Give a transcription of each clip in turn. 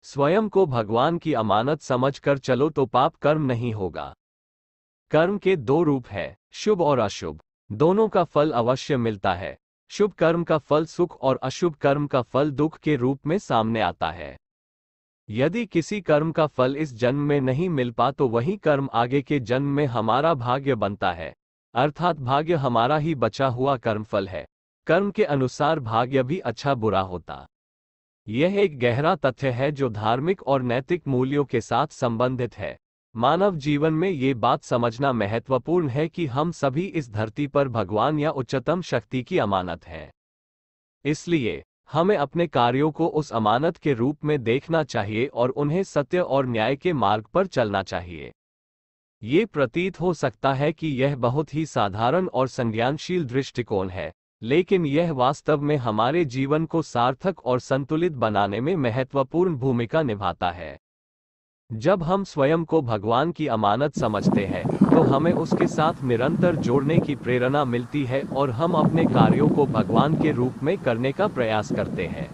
स्वयं को भगवान की अमानत समझकर चलो तो पाप कर्म नहीं होगा। कर्म के दो रूप हैं, शुभ और अशुभ। दोनों का फल अवश्य मिलता है। शुभ कर्म का फल सुख और अशुभ कर्म का फल दुख के रूप में सामने आता है। यदि किसी कर्म का फल इस जन्म में नहीं मिल पा तो वही कर्म आगे के जन्म में हमारा भाग्य बनता है, अर्थात भाग्य हमारा ही बचा हुआ कर्मफल है। कर्म के अनुसार भाग्य भी अच्छा बुरा होता। यह एक गहरा तथ्य है जो धार्मिक और नैतिक मूल्यों के साथ संबंधित है। मानव जीवन में ये बात समझना महत्वपूर्ण है कि हम सभी इस धरती पर भगवान या उच्चतम शक्ति की अमानत हैं। इसलिए हमें अपने कार्यों को उस अमानत के रूप में देखना चाहिए और उन्हें सत्य और न्याय के मार्ग पर चलना चाहिए। ये प्रतीत हो सकता है कि यह बहुत ही साधारण और संज्ञानशील दृष्टिकोण है, लेकिन यह वास्तव में हमारे जीवन को सार्थक और संतुलित बनाने में महत्वपूर्ण भूमिका निभाता है। जब हम स्वयं को भगवान की अमानत समझते हैं, तो हमें उसके साथ निरंतर जोड़ने की प्रेरणा मिलती है और हम अपने कार्यों को भगवान के रूप में करने का प्रयास करते हैं।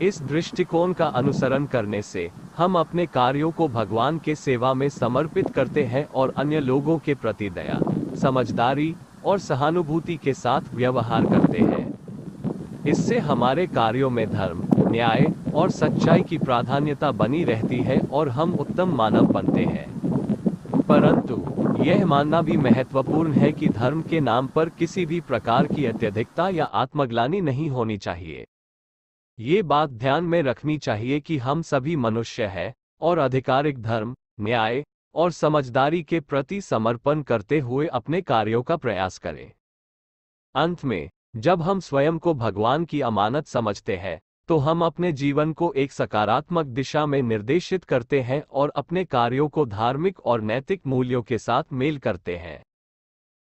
इस दृष्टिकोण का अनुसरण करने से हम अपने कार्यों को भगवान के सेवा में समर्पित करते हैं और अन्य लोगों के प्रति दया, समझदारी और सहानुभूति के साथ व्यवहार करते हैं। इससे हमारे कार्यों में धर्म, न्याय और सच्चाई की प्राधान्यता बनी रहती है और हम उत्तम मानव बनते हैं। परंतु यह मानना भी महत्वपूर्ण है कि धर्म के नाम पर किसी भी प्रकार की अत्यधिकता या आत्मग्लानि नहीं होनी चाहिए। ये बात ध्यान में रखनी चाहिए कि हम सभी मनुष्य हैं और आधिकारिक धर्म, न्याय और समझदारी के प्रति समर्पण करते हुए अपने कार्यों का प्रयास करें। अंत में, जब हम स्वयं को भगवान की अमानत समझते हैं, तो हम अपने जीवन को एक सकारात्मक दिशा में निर्देशित करते हैं और अपने कार्यों को धार्मिक और नैतिक मूल्यों के साथ मेल करते हैं।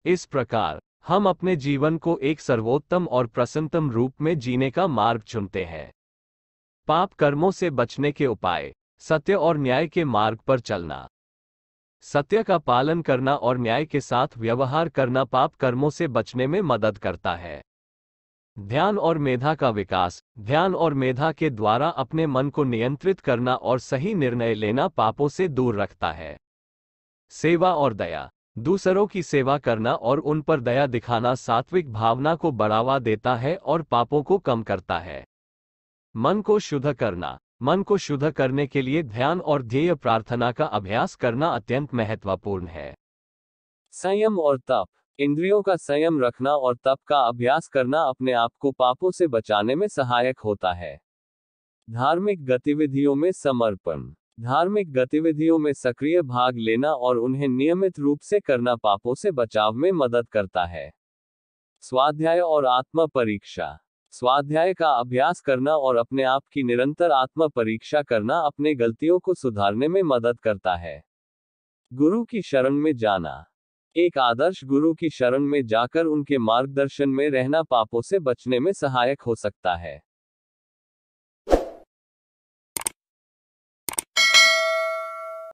इस प्रकार हम अपने जीवन को एक सर्वोत्तम और प्रसन्नतम रूप में जीने का मार्ग चुनते हैं। पाप कर्मों से बचने के उपाय: सत्य और न्याय के मार्ग पर चलना। सत्य का पालन करना और न्याय के साथ व्यवहार करना पाप कर्मों से बचने में मदद करता है। ध्यान और मेधा का विकास: ध्यान और मेधा के द्वारा अपने मन को नियंत्रित करना और सही निर्णय लेना पापों से दूर रखता है। सेवा और दया: दूसरों की सेवा करना और उन पर दया दिखाना सात्विक भावना को बढ़ावा देता है और पापों को कम करता है। मन को शुद्ध करना: मन को शुद्ध करने के लिए ध्यान और ध्येय प्रार्थना का अभ्यास करना अत्यंत महत्वपूर्ण है। संयम और तप: इंद्रियों का संयम रखना और तप का अभ्यास करना अपने आप को पापों से बचाने में सहायक होता है। धार्मिक गतिविधियों में समर्पण: धार्मिक गतिविधियों में सक्रिय भाग लेना और उन्हें नियमित रूप से करना पापों से बचाव में मदद करता है। स्वाध्याय और आत्म परीक्षा: स्वाध्याय का अभ्यास करना और अपने आप की निरंतर आत्म परीक्षा करना अपने गलतियों को सुधारने में मदद करता है। गुरु की शरण में जाना: एक आदर्श गुरु की शरण में जाकर उनके मार्गदर्शन में रहना पापों से बचने में सहायक हो सकता है।